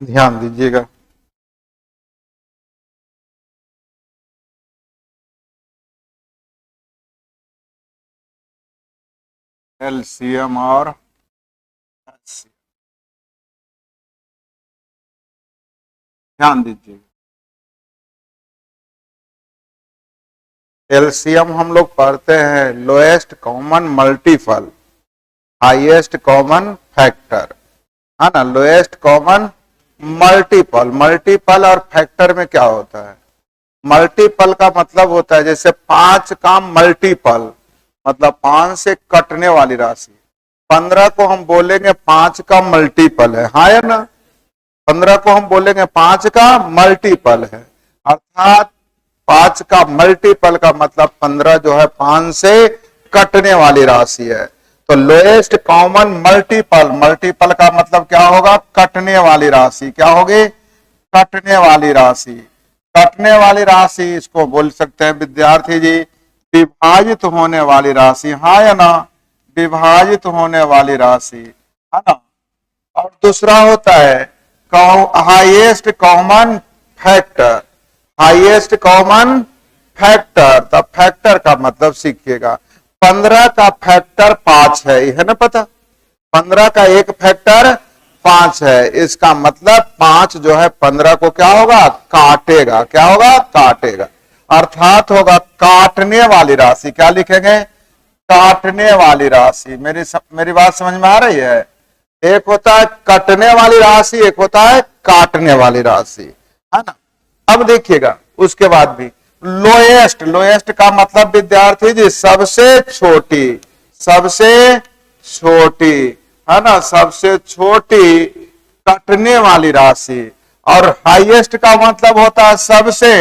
ध्यान दीजिएगा। एलसीएम और HCF। ध्यान दीजिएगा। एलसीएम हम लोग पढ़ते हैं lowest common multiple, highest common factor, है ना। लोएस्ट कॉमन मल्टीपल, मल्टीपल और फैक्टर में क्या होता है? मल्टीपल का मतलब होता है जैसे 5 का मल्टीपल मतलब 5 से कटने वाली राशि। 15 को हम बोलेंगे 5 का मल्टीपल है, हाँ या ना। 15 को हम बोलेंगे 5 का मल्टीपल है, अर्थात 5 का मल्टीपल का मतलब 15 जो है 5 से कटने वाली राशि है। तो लोएस्ट कॉमन मल्टीपल, मल्टीपल का मतलब क्या होगा? कटने वाली राशि। क्या होगी? कटने वाली राशि। कटने वाली राशि इसको बोल सकते हैं विद्यार्थी जी विभाजित होने वाली राशि, हाँ या ना। विभाजित होने वाली राशि, है ना। और दूसरा होता है highest common factor. Highest common factor, तब फैक्टर का मतलब सीखिएगा। 15 का फैक्टर 5 है, है ना पता। 15 का एक फैक्टर 5 है, इसका मतलब 5 जो है 15 को क्या होगा? काटेगा। क्या होगा? काटेगा, अर्थात होगा काटने वाली राशि। क्या लिखेंगे? काटने वाली राशि। मेरी बात समझ में आ रही है? एक होता है कटने वाली राशि, एक होता है काटने वाली राशि, है ना। अब देखिएगा उसके बाद भी लोएस्ट, लोएस्ट का मतलब विद्यार्थी जी सबसे छोटी, सबसे छोटी, है ना, सबसे छोटी कटने वाली राशि। और हाईएस्ट का मतलब होता है सबसे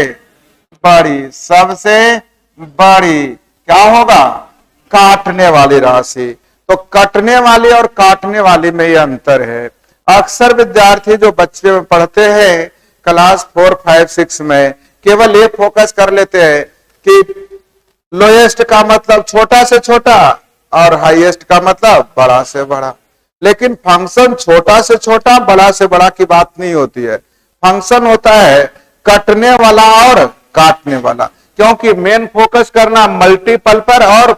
बड़ी, सबसे बड़ी क्या होगा? काटने वाली राशि। तो कटने वाली और काटने वाली में ये अंतर है। अक्सर विद्यार्थी जो बच्चे में पढ़ते हैं क्लास 4, 5, 6 में केवल ये फोकस कर लेते हैं कि लोएस्ट का मतलब छोटा से छोटा और हाईएस्ट का मतलब बड़ा से बड़ा। लेकिन फंक्शन छोटा से छोटा बड़ा से बड़ा की बात नहीं होती है। फंक्शन होता है कटने वाला और काटने वाला, क्योंकि मेन फोकस करना मल्टीपल पर और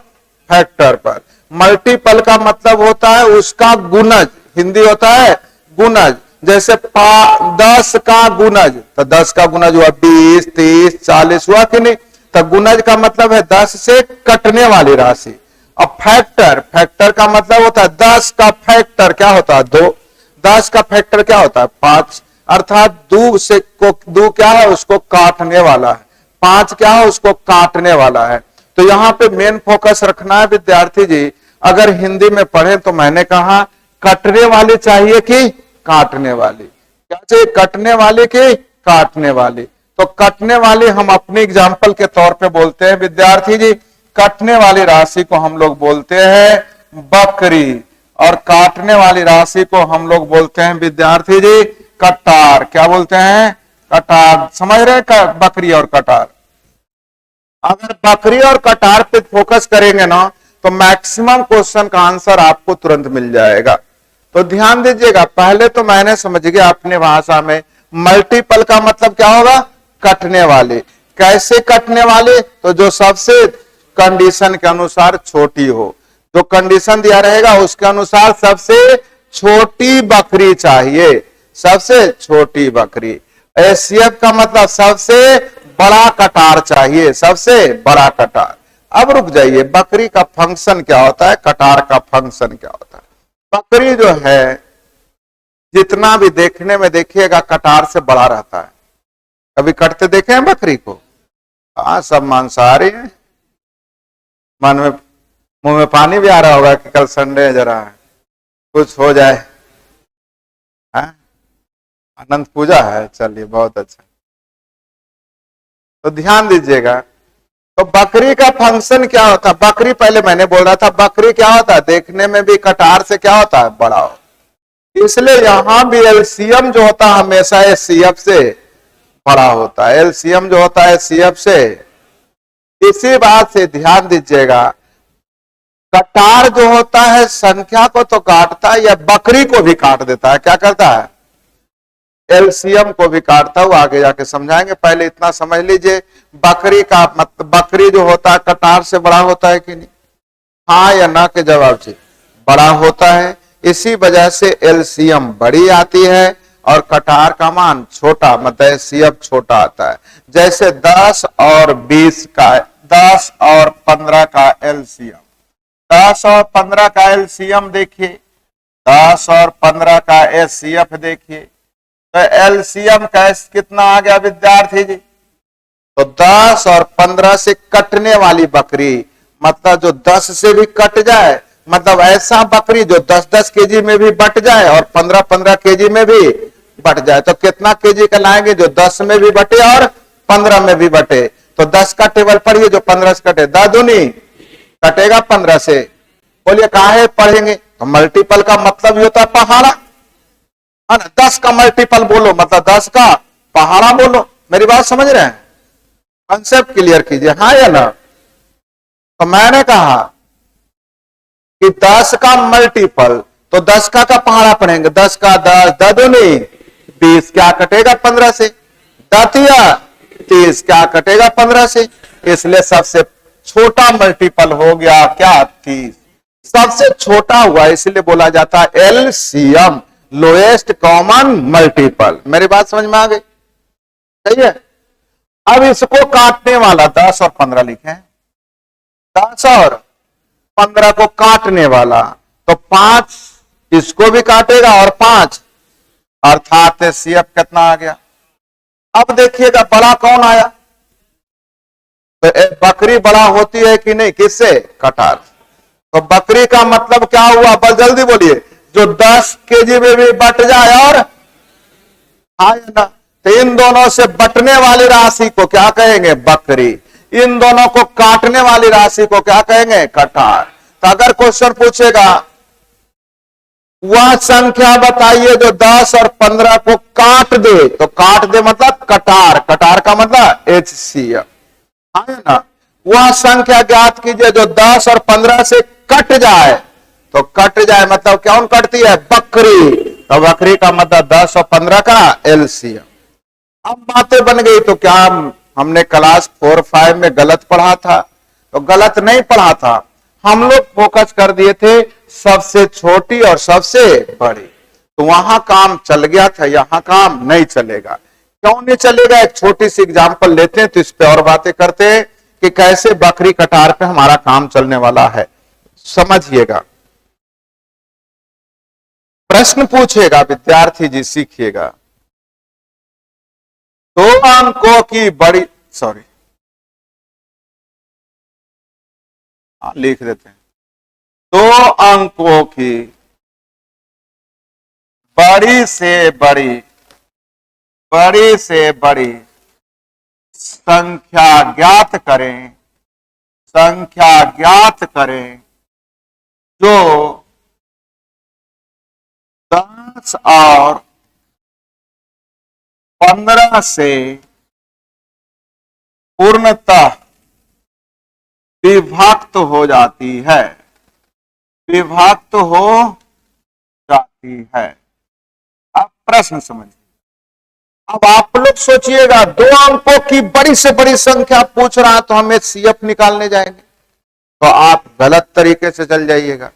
फैक्टर पर। मल्टीपल का मतलब होता है उसका गुणज, हिंदी होता है गुणज। जैसे 10 का गुणज, तो 10 का गुणज हुआ 20, 30, 40 हुआ कि नहीं। तो गुणज का मतलब है 10 से कटने वाली राशि। अब फैक्टर, फैक्टर का मतलब होता है 10 का फैक्टर क्या होता है? 2। 10 का फैक्टर क्या होता है? 5, अर्थात दो क्या है? उसको काटने वाला है। 5 क्या है? उसको काटने वाला है। तो यहां पे मेन फोकस रखना है विद्यार्थी जी। अगर हिंदी में पढ़े तो मैंने कहा कटने वाली चाहिए कि काटने वाली? क्या चाहिए? कटने वाली कि काटने वाली? तो कटने वाली हम अपने एग्जाम्पल के तौर पे बोलते हैं विद्यार्थी जी, कटने वाली राशि को हम लोग बोलते हैं बकरी, और काटने वाली राशि को हम लोग बोलते हैं विद्यार्थी जी कटार। क्या बोलते हैं? कटार। समझ रहे हैं बकरी और कटार? अगर बकरी और कटार पे फोकस करेंगे ना तो मैक्सिमम क्वेश्चन का आंसर आपको तुरंत मिल जाएगा। तो ध्यान दीजिएगा, पहले तो मैंने समझ गया अपने भाषा में मल्टीपल का मतलब क्या होगा? कटने वाले। कैसे कटने वाले? तो जो सबसे कंडीशन के अनुसार छोटी हो, जो कंडीशन दिया रहेगा उसके अनुसार सबसे छोटी बकरी चाहिए, सबसे छोटी बकरी। एसीएफ का मतलब सबसे बड़ा कटार चाहिए, सबसे बड़ा कटार। अब रुक जाइए, बकरी का फंक्शन क्या होता है, कटार का फंक्शन क्या होता है? बकरी जो है जितना भी देखने में देखिएगा कटार से बड़ा रहता है। कभी कटते देखे हैं बकरी को? हाँ, सब मांसाहारी है। मन में मुंह में पानी भी आ रहा होगा कि कल संडे है, जरा कुछ हो जाए। हाँ? अनंत पूजा है, चलिए बहुत अच्छा। तो ध्यान दीजिएगा, तो बकरी का फंक्शन क्या होता है? बकरी, पहले मैंने बोल रहा था बकरी क्या होता है? देखने में भी कटार से क्या होता है? बड़ा हो। इसलिए यहां भी एलसीएम जो होता है हमेशा एचसीएफ से बड़ा होता है। एलसीएम जो होता है एचसीएफ से। इसी बात से ध्यान दीजिएगा, कटार जो होता है संख्या को तो काटता है या बकरी को भी काट देता है। क्या करता है? एलसीएम को भी काटता हूं, आगे जाके समझाएंगे, पहले इतना समझ लीजिए। बकरी का मतलब, बकरी जो होता है कटार से बड़ा होता है कि नहीं? हाँ या ना के जवाब से बड़ा होता है। इसी वजह से एलसीएम बड़ी आती है और कटार का मान छोटा, मतलब एचसीएफ छोटा आता है। जैसे 10 और 20 का, 10 और 15 का एलसीएम, 10 और 15 का एलसीएम देखिए, 10 और 15 का एचसीएफ देखिए, तो एलसीएम का कितना आ गया विद्यार्थी जी? तो 10 और 15 से कटने वाली बकरी, मतलब जो 10 से भी कट जाए, मतलब ऐसा बकरी जो 10-10 केजी में भी बट जाए और 15-15 केजी में भी बट जाए, तो कितना केजी का लाएंगे? जो 10 में भी बटे और 15 में भी बटे। तो 10 का टेबल पढ़िए, जो 15 से कटे, 10 दूनी कटेगा 15 से। बोलिए काहे पढ़ेंगे? तो मल्टीपल का मतलब ही होता है पहाड़ा, है ना? 10 का मल्टीपल बोलो, मतलब 10 का पहाड़ा बोलो। मेरी बात समझ रहे हैं? कंसेप्ट क्लियर कीजिए, हाँ या ना? तो मैंने कहा कि 10 का मल्टीपल, तो 10 का पहाड़ा पढ़ेंगे, 10 का 10, 10 दूनी 20, क्या कटेगा 15 से? 30, क्या कटेगा 15 से? इसलिए सबसे छोटा मल्टीपल हो गया क्या? 30। सबसे छोटा हुआ, इसलिए बोला जाता है एलसीएम, लोएस्ट कॉमन मल्टीपल। मेरी बात समझ में आ गई? सही है। अब इसको काटने वाला 10 और 15 लिखे, 10 और 15 को काटने वाला, तो 5 इसको भी काटेगा और 5, अर्थात सीएफ कितना आ गया? अब देखिएगा बड़ा कौन आया? तो बकरी बड़ा होती है कि नहीं? किससे? कटार। तो बकरी का मतलब क्या हुआ? बस जल्दी बोलिए। जो 10 केजी में भी बट जाए और, हाँ ना? तो इन दोनों से बटने वाली राशि को क्या कहेंगे? बकरी। इन दोनों को काटने वाली राशि को क्या कहेंगे? कटार। तो अगर क्वेश्चन पूछेगा वह संख्या बताइए जो 10 और 15 को काट दे, तो काट दे मतलब कटार, कटार का मतलब एचसीएफ, है ना? वह संख्या ज्ञात कीजिए जो 10 और 15 से कट जाए, तो कट जाए मतलब कौन कटती है? बकरी। तो बकरी का मतलब 10 और 15 का एलसीएम। अब बातें बन गई। तो क्या हमने क्लास 4-5 में गलत पढ़ा था? तो गलत नहीं पढ़ा था, हम लोग फोकस कर दिए थे सबसे छोटी और सबसे बड़ी, तो वहां काम चल गया था, यहां काम नहीं चलेगा। क्यों नहीं चलेगा? एक छोटी सी एग्जांपल लेते हैं, तो इस पे और बातें करते हैं कि कैसे बकरी कटार पे हमारा काम चलने वाला है। समझिएगा, प्रश्न पूछेगा विद्यार्थी जी, सीखिएगा। 2 अंकों की बड़ी, सॉरी लिख देते हैं, 2 अंकों की बड़ी से बड़ी संख्या ज्ञात करें, जो 10 और 15 से पूर्णतः विभक्त हो जाती है, अब प्रश्न समझिए। अब आप लोग सोचिएगा 2 अंकों की बड़ी से बड़ी संख्या पूछ रहा है, तो हम एचसीएफ निकालने जाएंगे, तो आप गलत तरीके से चल जाइएगा।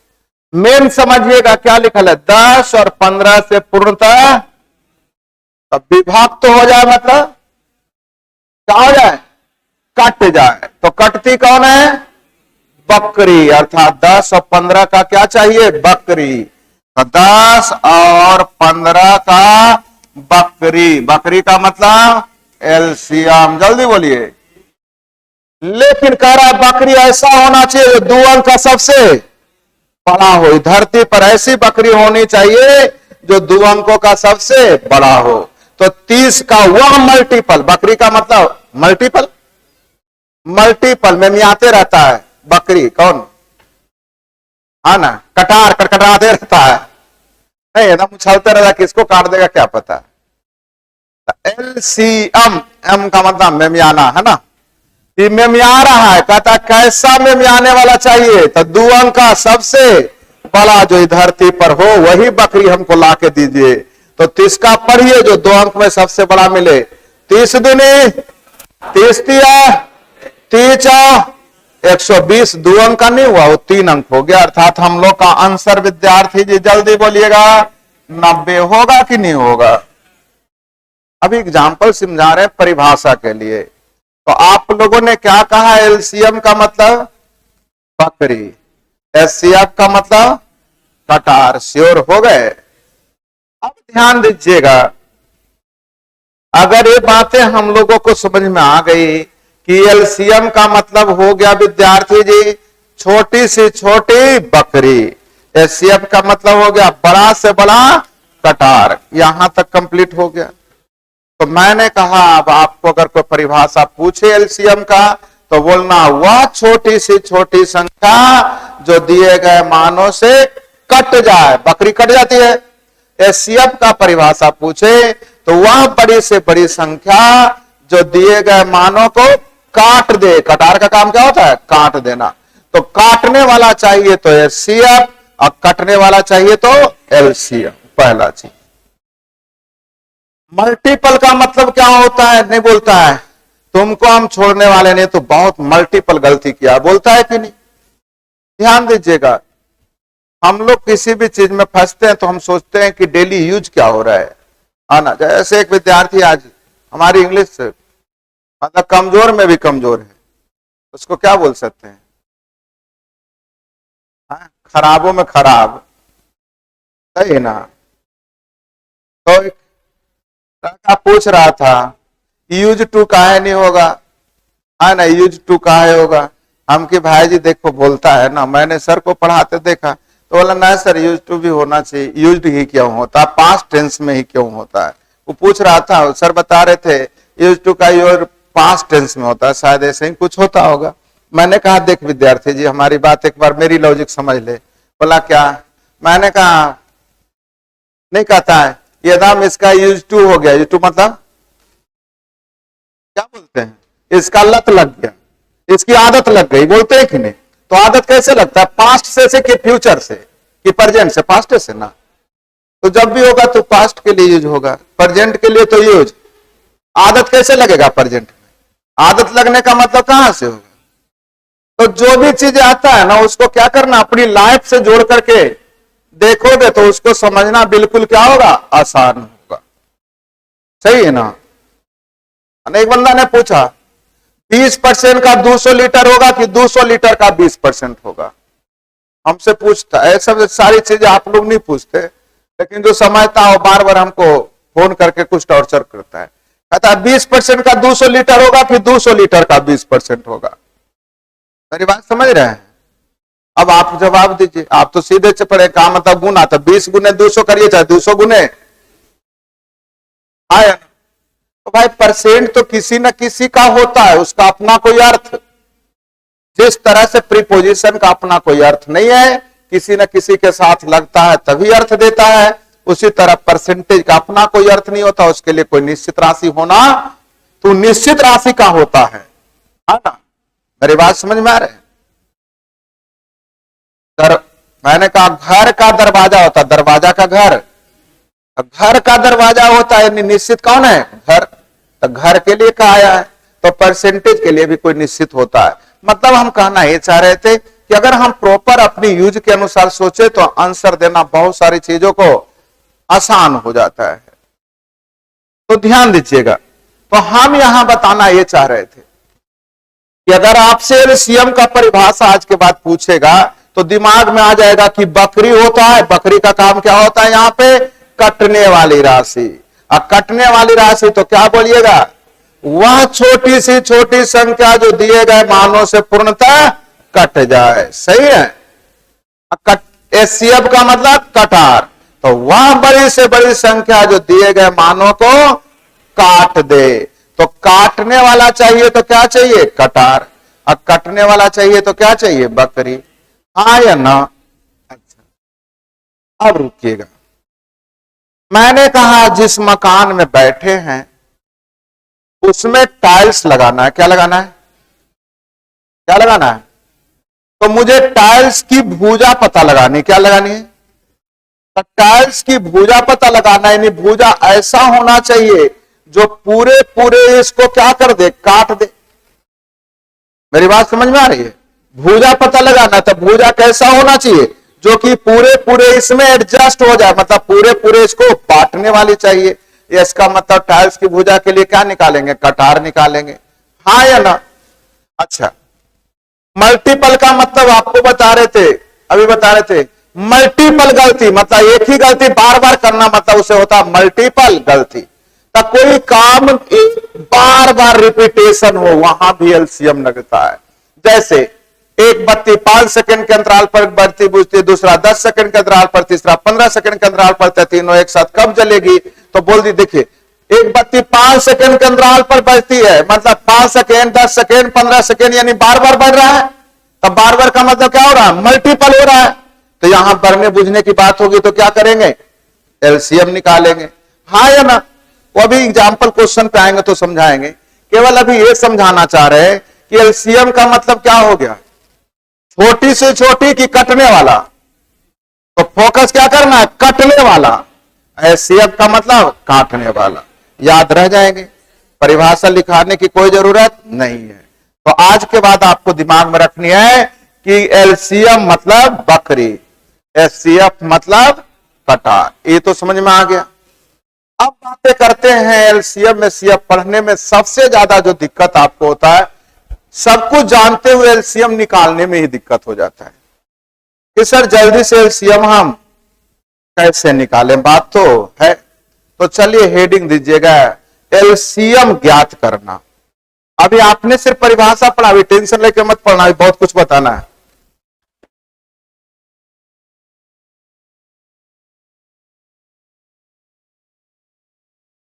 मेन समझिएगा क्या लिखा है? 10 और 15 से पूर्णतः तब विभक्त हो जाए, मतलब क्या हो जाए? कट जाए। तो कटती कौन है? बकरी। अर्थात 10 और 15 का क्या चाहिए? बकरी। तो 10 और 15 का बकरी, बकरी का मतलब एलसीएम। जल्दी बोलिए। लेकिन कह रहा है बकरी ऐसा होना चाहिए 2 अंक का सबसे बड़ा हो। धरती पर ऐसी बकरी होनी चाहिए जो 2 अंकों का सबसे बड़ा हो। तो 30 का वह मल्टीपल, बकरी का मतलब मल्टीपल में मियाते रहता है बकरी, कौन? हाँ ना, कटार कटकटाते रहता है, नहीं एकदम उछलते रहता, किसको काट देगा क्या पता। एलसीएम, एम का मतलब मेमियाना, है ना? ये मेमिया रहा है, कहता कैसा मेमियाने वाला चाहिए? तो 2 अंक का सबसे बड़ा जो धरती पर हो वही बकरी हमको ला के दीजिए। तो 30 का पढ़िए जो 2 अंक में सबसे बड़ा मिले। 30 दूनी 30 तिया 30 120, 2 अंक का नहीं हुआ, वो 3 अंक हो गया। अर्थात हम लोग का आंसर विद्यार्थी जी जल्दी बोलिएगा 90 होगा कि नहीं होगा। अभी एग्जाम्पल समझा रहे हैं परिभाषा के लिए। तो आप लोगों ने क्या कहा, एलसीएम का मतलब बकरी, एचसीएफ का मतलब कटार। श्योर हो गए। अब ध्यान दीजिएगा, अगर ये बातें हम लोगों को समझ में आ गई कि एलसीएम का मतलब हो गया विद्यार्थी जी छोटी से छोटी बकरी, एचसीएफ का मतलब हो गया बड़ा से बड़ा कटार। यहां तक कंप्लीट हो गया। तो मैंने कहा अब आपको अगर कोई परिभाषा पूछे एलसीएम का तो बोलना वह छोटी से छोटी संख्या जो दिए गए मानों से कट जाए। बकरी कट जाती है। एचसीएफ का परिभाषा पूछे तो वह बड़ी से बड़ी संख्या जो दिए गए मानों को काट दे। कटार का काम क्या होता है, काट देना। तो काटने वाला चाहिए तो एचसीएफ और कटने वाला चाहिए तो एलसीएम। पहला चीज। मल्टीपल का मतलब क्या होता है, नहीं बोलता है। तुमको हम छोड़ने वाले नहीं, तो बहुत मल्टीपल गलती किया, बोलता है कि नहीं। ध्यान दीजिएगा, हम लोग किसी भी चीज में फंसते हैं तो हम सोचते हैं कि डेली यूज क्या हो रहा है। आना जैसे एक विद्यार्थी आज हमारी इंग्लिश से मतलब कमजोर में भी कमजोर है, उसको क्या बोल सकते हैं, खराबों में खराब, सही है ना। तो एक लड़का पूछ रहा था यूज टू काहे नहीं होगा, है ना, यूज टू काहे होगा। हम कि भाई जी देखो बोलता है ना, मैंने सर को पढ़ाते देखा तो बोला ना सर यूज टू भी होना चाहिए, यूज्ड ही क्यों होता, पास्ट टेंस में ही क्यों होता है। वो पूछ रहा था, सर बता रहे थे यूज टू का यूज पास्ट टेंस में होता है, शायद ऐसे ही कुछ होता होगा। मैंने कहा देख विद्यार्थी जी हमारी बात एक बार मेरी लॉजिक समझ ले। बोला क्या, मैंने कहा नहीं कहता है यदि इसका यूज टू हो गया, यूज टू मतलब क्या बोलते हैं, इसका लत लग गया, इसकी आदत लग गई, बोलते हैं कि नहीं। तो आदत कैसे लगता है, पास्ट से कि फ्यूचर से कि प्रेजेंट से, पास्ट से ना। तो जब भी होगा तो पास्ट के लिए यूज होगा, प्रेजेंट के लिए तो यूज। आदत कैसे लगेगा प्रेजेंट में, आदत लगने का मतलब कहां से होगा। तो जो भी चीज आता है ना उसको क्या करना, अपनी लाइफ से जोड़ करके देखोगे तो उसको समझना बिल्कुल क्या होगा, आसान होगा। सही है ना। एक बंदा ने पूछा 20% का 200 लीटर होगा कि 200 लीटर का 20% होगा। हमसे पूछता है, सब सारी चीजें आप लोग नहीं पूछते, लेकिन जो समझता हो बार बार हमको फोन करके कुछ टॉर्चर करता है। कहता है 20% का 200 लीटर होगा फिर 200 लीटर का 20% होगा। मेरी बात समझ रहे हैं। अब आप जवाब दीजिए, आप तो सीधे से पढ़े, काम मतलब गुना, तो 20 गुने 200 करिए चाहे 200 गुने आया। तो भाई परसेंट तो किसी न किसी का होता है, उसका अपना कोई अर्थ। जिस तरह से प्रीपोजिशन का अपना कोई अर्थ नहीं है, किसी न किसी के साथ लगता है तभी अर्थ देता है, उसी तरह परसेंटेज का अपना कोई अर्थ नहीं होता, उसके लिए कोई निश्चित राशि होना तो निश्चित राशि का होता है ना। मेरी बात समझ में आ रही है। मैंने कहा घर का दरवाजा होता, दरवाजा का घर, घर का दरवाजा होता है, निश्चित कौन है, घर। तो घर के लिए कहा आया है, तो परसेंटेज के लिए भी कोई निश्चित होता है। मतलब हम कहना ये चाह रहे थे कि अगर हम प्रॉपर अपनी यूज के अनुसार सोचे तो आंसर देना बहुत सारी चीजों को आसान हो जाता है। तो ध्यान दीजिएगा, तो हम यहां बताना ये चाह रहे थे कि अगर आपसे एलसीएम का परिभाषा आज के बाद पूछेगा तो दिमाग में आ जाएगा कि बकरी होता है, बकरी का काम क्या होता है, यहां पे कटने वाली राशि। और कटने वाली राशि तो क्या बोलिएगा, वह छोटी सी छोटी संख्या जो दिए गए मानों से पूर्णतः कट जाए। सही है। एचसीएफ का मतलब कटार, तो वह बड़ी से बड़ी संख्या जो दिए गए मानों को काट दे। तो काटने वाला चाहिए तो क्या चाहिए, कटार, और कटने वाला चाहिए तो क्या चाहिए, बकरी। हाँ या ना। अच्छा अब रुकिएगा, मैंने कहा जिस मकान में बैठे हैं उसमें टाइल्स लगाना है। क्या लगाना है, क्या लगाना है, तो मुझे टाइल्स की भुजा पता लगानी, क्या लगानी है, तो टाइल्स की भुजा पता लगाना, यानी भुजा ऐसा होना चाहिए जो पूरे पूरे इसको क्या कर दे, काट दे। मेरी बात समझ में आ रही है? भुजा पता लगाना, तो भुजा कैसा होना चाहिए जो कि पूरे पूरे इसमें एडजस्ट हो जाए, मतलब पूरे पूरे इसको बांटने वाली चाहिए। इसका मतलब टाइल्स की भुजा के लिए क्या निकालेंगे, कटार निकालेंगे, हाँ या ना? अच्छा, मल्टीपल का मतलब आपको बता रहे थे, अभी बता रहे थे, मल्टीपल गलती मतलब एक ही गलती बार बार करना, मतलब उसे होता है मल्टीपल गलती। तो कोई काम बार बार रिपीटेशन हो, वहां भी एलसीएम लगता है। जैसे एक बत्ती 5 सेकंड के अंतराल पर बढ़ती बुझती, दूसरा 10 सेकंड के अंतराल पर, तीसरा 15 सेकंड के अंतराल पर, तीनों एक साथ कब जलेगी? तो बोल दी, देखिए एक बत्ती 5 सेकंड के अंतराल पर बजती है, मतलब 5 सेकंड, 10 सेकंड, 15 सेकंड, यानी बार बार बढ़ रहा है। तब बार बार का मतलब क्या हो रहा है, मल्टीपल हो रहा है। तो यहां बढ़ने बुझने की बात होगी तो क्या करेंगे, एलसीएम निकालेंगे, हाँ या ना? वो अभी एग्जाम्पल क्वेश्चन पे आएंगे तो समझाएंगे। केवल अभी ये समझाना चाह रहे हैं कि एलसीएम का मतलब क्या हो गया, छोटी से छोटी की कटने वाला। तो फोकस क्या करना है, कटने वाला। एलसीएम का मतलब काटने वाला। याद रह जाएंगे, परिभाषा लिखाने की कोई जरूरत नहीं है। तो आज के बाद आपको दिमाग में रखनी है कि एलसीएम मतलब बकरी, एचसीएफ मतलब कटार। ये तो समझ में आ गया। अब बातें करते हैं एलसीएम एचसीएफ पढ़ने में सबसे ज्यादा जो दिक्कत आपको होता है, सब कुछ जानते हुए एलसीएम निकालने में ही दिक्कत हो जाता है कि सर जल्दी से एलसीएम हम कैसे निकालें, बात तो है। तो चलिए हेडिंग दीजिएगा, एलसीएम ज्ञात करना। अभी आपने सिर्फ परिभाषा पढ़ा, अभी टेंशन लेके मत पढ़ना, बहुत कुछ बताना है।